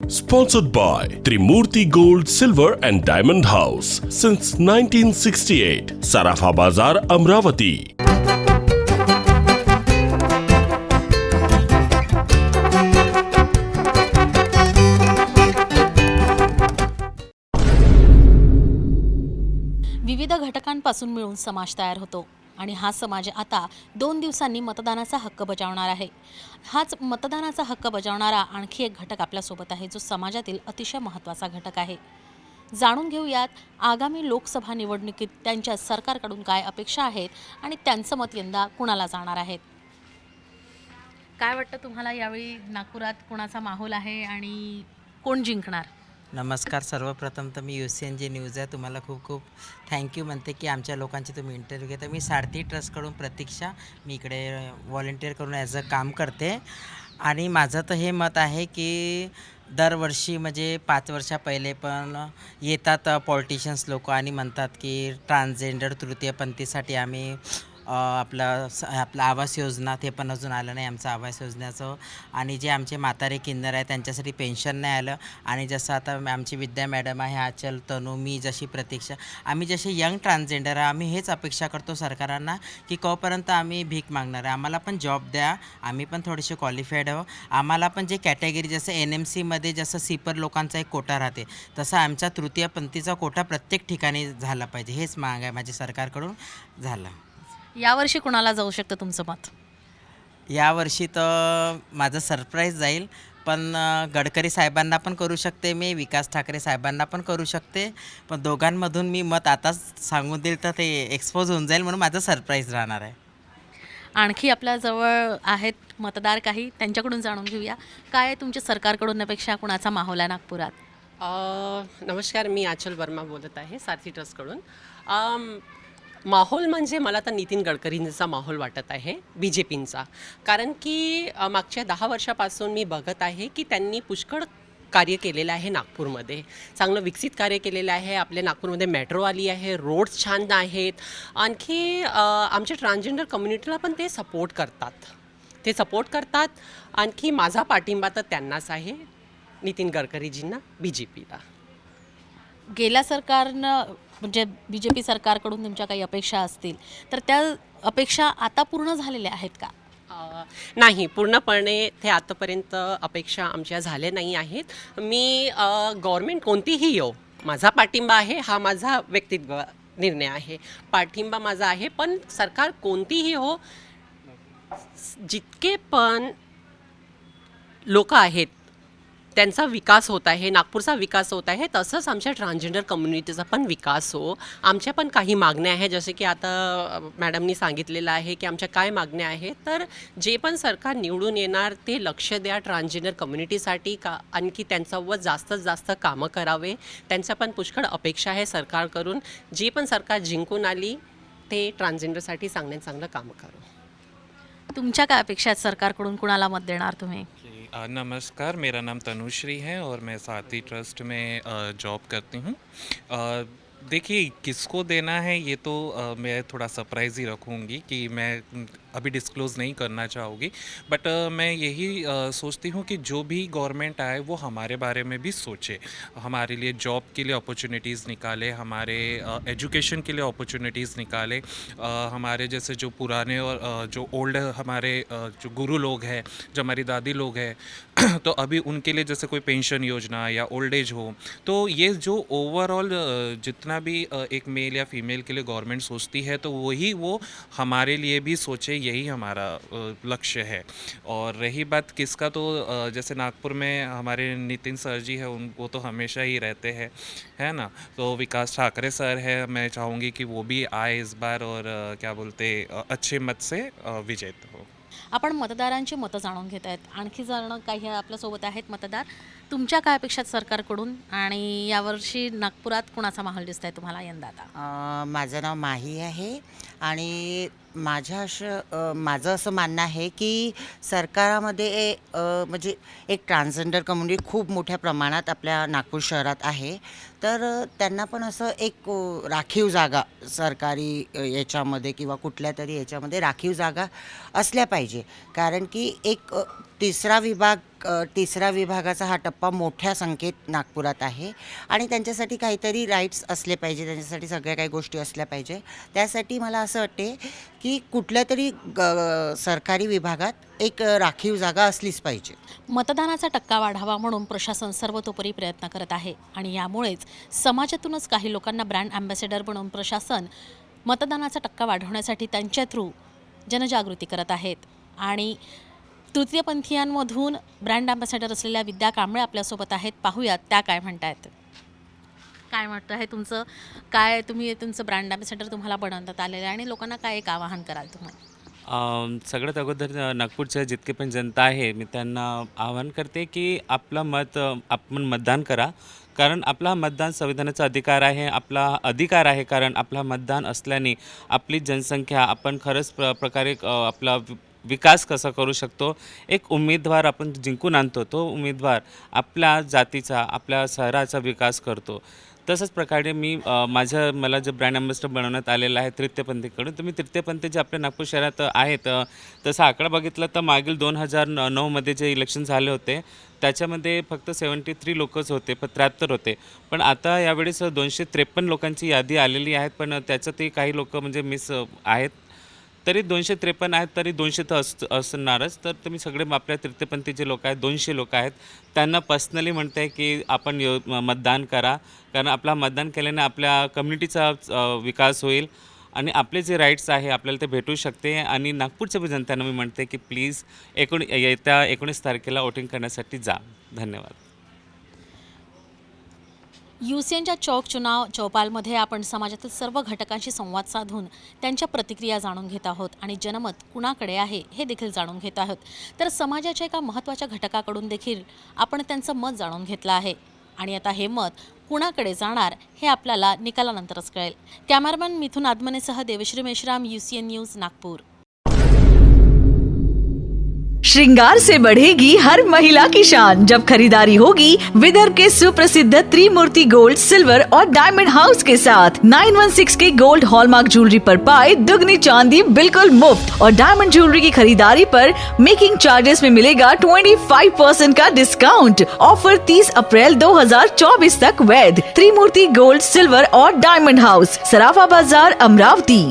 Sponsored by Trimurti Gold, Silver and Diamond House since 1968. Sarafa Bazar, Amravati. विविध घटकांपासून मिळून समाज तयार होतो आणि हा समाज आता 2 दिवसांनी मतदानाचा हक्क बजावणार आहे. हाच मतदानाचा हक्क बजावणारा आणखी एक घटक आपल्यासोबत आहे, जो समाजातील अतिशय महत्त्वाचा घटक आहे. जाणून घेऊयात आगामी लोकसभा निवडणुकीत त्यांच्या सरकारकडून काय अपेक्षा आहेत आणि त्यांचं मत यंदा कुणाला जाणार आहेत. काय वाटतं तुम्हाला यावेळी नागपुरात कोणाचा माहोल आहे आणि कोण जिंकणार? नमस्कार. सर्वप्रथम तर मी UCNG न्यूज आहे, तुम्हाला खूप खूप थँक्यू म्हणते की आमच्या लोकांची तुम्ही इंटरव्ह्यू घेता. मी सारथी ट्रस्टकडून प्रतीक्षा, मी इकडे व्हॉलेंटिअर करून ॲज अ काम करते. आणि माझं तर हे मत आहे की दरवर्षी म्हणजे 5 वर्षा पहिले पण येतात पॉलिटिशियन्स लोक आणि म्हणतात की ट्रान्सजेंडर तृतीयपंथीसाठी आम्ही आपलं आवास योजना, ते पण अजून आलं नाही आमचं आवास योजनेचं. आणि जे आमचे म्हातारे किन्नर आहे त्यांच्यासाठी पेन्शन नाही आलं. आणि जसं आता आमची विद्या मॅडम आहे, आचल, तनू, मी जशी प्रतीक्षा, आम्ही जसे यंग ट्रान्सजेंडर आहे, आम्ही हेच अपेक्षा करतो सरकारांना की कवपर्यंत आम्ही भीक मागणार आहे, आम्हाला पण जॉब द्या, आम्ही पण थोडेसे क्वालिफाईड आहो. आम्हाला पण जे कॅटेगरी जसं NMCमध्ये जसं सीपर लोकांचा एक कोटा राहते, तसा आमचा तृतीयपंथीचा कोटा प्रत्येक ठिकाणी झाला पाहिजे. हेच माग आहे माझी सरकारकडून. झालं. यावर्षी कुणाला जाऊ शकतं तुमचं मत? यावर्षी तर माझं सरप्राईज जाईल, पण गडकरी साहेबांना पण करू शकते मी, विकास ठाकरे साहेबांना पण करू शकते, पण दोघांमधून मी मत आताच सांगून देईल तर ते एक्सपोज होऊन जाईल, म्हणून माझं सरप्राईज राहणार आहे. आणखी आपल्याजवळ आहेत मतदार काही, त्यांच्याकडून जाणून घेऊया. काय आहे तुमच्या सरकारकडून अपेक्षा, कुणाचा माहोल आहे नागपुरात? नमस्कार, मी आचल वर्मा बोलत आहे सारथी ट्रस्टकडून. माहोल म्हणजे मला तर नितीन गडकरींचा माहोल वाटत आहे, BJPचा. कारण की मागच्या 10 वर्षापासून मी बघत आहे की त्यांनी पुष्कळ कार्य केलेलं आहे नागपूरमध्ये, चांगलं विकसित कार्य केलेलं आहे. आपल्या नागपूरमध्ये मेट्रो आली आहे, रोड्स छान आहेत. आणखी आमच्या ट्रान्सजेंडर कम्युनिटीला पण ते सपोर्ट करतात. आणखी माझा पाठिंबा तर त्यांनाच आहे, नितीन गडकरीजींना, BJPला. गेल्या सरकारनं म्हणजे BJP सरकारकडून तुमच्या काही अपेक्षा असतील तर त्या अपेक्षा आता पूर्ण झालेल्या आहेत का? नाही, पूर्णपणे ते आतापर्यंत अपेक्षा आमच्या झाल्या नाही आहेत. मी गव्हर्मेंट कोणतीही येऊ, माझा पाठिंबा आहे, हा माझा व्यक्तिगत निर्णय आहे, पाठिंबा माझा आहे. पण सरकार कोणतीही हो, जितके पण लोक आहेत त्यांचा विकास होत आहे, नागपूरचा विकास होत आहे, तसंच आमच्या ट्रान्सजेंडर कम्युनिटीचा पण विकास हो. आमच्या पण काही मागण्या आहे, जसे की आता मॅडमनी सांगितलेलं आहे की आमच्या काय मागण्या आहेत. तर जे पण सरकार निवडून येणार ते लक्ष द्या ट्रान्सजेंडर कम्युनिटीसाठी का, आणखी त्यांच्यावर जास्तीत जास्त कामं करावे. त्यांच्या पण पुष्कळ अपेक्षा आहे सरकारकडून. जे पण सरकार जिंकून आली ते ट्रान्सजेंडरसाठी चांगलं कामं करू. तुमच्या काय अपेक्षा आहेत सरकारकडून, कुणाला मत देणार तुम्ही? नमस्कार, मेरा नाम तनुश्री है और मैं सारथी ट्रस्ट में जॉब करती हूँ. देखिए, किसको देना है ये तो मैं थोड़ा सरप्राइज़ ही रखूँगी कि मैं अभी डिस्क्लोज़ नहीं करना चाहूँगी. बट मैं यही सोचती हूँ कि जो भी गवर्नमेंट आए वो हमारे बारे में भी सोचे, हमारे लिए जॉब के लिए अपॉर्चुनिटीज़ निकाले, हमारे एजुकेशन के लिए अपॉर्चुनिटीज़ निकाले. हमारे जैसे जो पुराने और जो ओल्ड हमारे जो गुरु लोग हैं, जो हमारी दादी लोग हैं तो अभी उनके लिए जैसे कोई पेंशन योजना या ओल्ड एज हो, तो ये जो ओवरऑल जितना भी एक मेल या फीमेल के लिए गवर्नमेंट सोचती है तो वही वो हमारे लिए भी सोचे, यही हमारा लक्ष्य है. और रही बात किसका, तो जैसे नागपुर में हमारे नितिन सर जी है, उनको तो हमेशा ही रहते हैं, है ना. तो विकास ठाकरे सर है, मैं चाहूँगी कि वो भी आए इस बार और क्या बोलते अच्छे मत से विजेता हो. आपण मतदारांची मतं जाणून घेत आहेत. आणखी जण काही आपल्यासोबत आहेत मतदार. तुमच्या काय अपेक्षा आहेत सरकारकडून आणि यावर्षी नागपुरात कुणाचा माहोल दिसतंय तुम्हाला यंदा आता? माझं नाव माही आहे आणि माझं असं मानणं आहे की सरकारामध्ये म्हणजे एक ट्रान्सजेंडर कम्युनिटी खूप मोठ्या प्रमाणात आपल्या नागपूर शहरात आहे. तर त्यांना पण असं एक राखीव जागा सरकारी याच्यामध्ये किंवा कुठल्या तरी याच्यामध्ये राखीव जागा असल्या पाहिजे. कारण की एक तिसरा विभाग तिसरा विभागाचा हा टप्पा मोठ्या संख्येत नागपुरात आहे आणि त्यांच्यासाठी काहीतरी राईट्स असले पाहिजे, त्यांच्यासाठी सगळ्या काही गोष्टी असल्या पाहिजे. त्यासाठी मला असं वाटते की कुठल्या तरी सरकारी विभागात एक राखीव जागा असलीच पाहिजे. मतदानाचा टक्का वाढावा म्हणून प्रशासन सर्वतोपरी प्रयत्न करत आहे आणि यामुळेच समाजातूनच काही लोकांना ब्रँड अँबॅसेडर बनवून प्रशासन मतदानाचा टक्का वाढवण्यासाठी त्यांच्या थ्रू जनजागृती करत आहेत. आणि तृतीयपंथीयांमधून ब्रँड अँबॅसेडर असलेल्या विद्या कांबळे आपल्यासोबत आहेत. पाहूयात त्या काय म्हणतायत. काय वाटतं आहे तुमचं, काय तुम्ही तुमचं ब्रँड अँबॅसेडर तुम्हाला बनवण्यात आलेलं आहे आणि लोकांना काय एक आवाहन कराल तुम्हाला? सगळ्यात अगोदर नागपूरच्या जितके पण जनता आहे मी त्यांना आवाहन करते की आपलं मत आपण मतदान करा, कारण आपला मतदान संविधानाचा अधिकार आहे, आपला अधिकार आहे. कारण आपला मतदान असल्याने आपली जनसंख्या आपण खरंच प्रकारे आपला विकास कसा करू शकतो. एक उमेदवार आपण जिंकून आणतो, तो उमेदवार आपल्या जातीचा आपल्या शहराचा विकास करतो. तसंच प्रकारे मी मला जे ब्रँड अँबॅसेडर बनवण्यात आलेलं आहे तृतीयपंथीकडून, तर मी तृतीयपंथी जे आपल्या नागपूर शहरात आहेत तसा आकडा बघितला तर मागील 2009मध्ये जे इलेक्शन झाले होते त्याच्यामध्ये फक्त 73 लोकच होते, 73 होते. पण आता यावेळेस 253 लोकांची यादी आलेली आहे, पण त्याच्यातही काही लोक म्हणजे मिस आहेत. तरी 253 आहेत, तरी 200 तर असणारच. तर तुम्ही सगळे आपल्या तृतीयपंथी जे लोक आहेत 200 लोक आहेत त्यांना पर्सनली म्हणते आहे की आपण मतदान करा, कारण आपला मतदान केल्याने आपल्या कम्युनिटीचा विकास होईल आणि आपले जे राईट्स आहे आपल्याला ते भेटू शकते. आणि नागपूरच्या जनतेला मी म्हणते की प्लीज येत्या 19 तारखेला वोटिंग करण्यासाठी जा. धन्यवाद. युसीएनच्या चौक चुनाव चौपालमध्ये आपण समाजातील सर्व घटकांशी संवाद साधून त्यांच्या प्रतिक्रिया जाणून घेत आहोत आणि जनमत कुणाकडे आहे हे देखील जाणून घेत आहोत. तर समाजाच्या एका महत्त्वाच्या घटकाकडून देखील आपण त्यांचं मत जाणून घेतलं आहे आणि आता हे मत कुणाकडे जाणार हे आपल्याला निकालानंतरच कळेल. कॅमेरामॅन मिथुन आदमनेसह देवश्री मेश्राम, UCN न्यूज, नागपूर. श्रृंगार से बढ़ेगी हर महिला की शान जब खरीदारी होगी विदर्भ के सुप्रसिद्ध त्रिमूर्ति गोल्ड, सिल्वर और डायमंड हाउस के साथ. 916 के गोल्ड हॉलमार्क ज्वेलरी पर पाए दुगनी चांदी बिल्कुल मुफ्त और डायमंड ज्वेलरी की खरीदारी पर मेकिंग चार्जेस में मिलेगा 25% का डिस्काउंट. ऑफर 30 अप्रैल 2024 तक वैध. त्रिमूर्ति गोल्ड, सिल्वर और डायमंड हाउस, सराफा बाजार, अमरावती.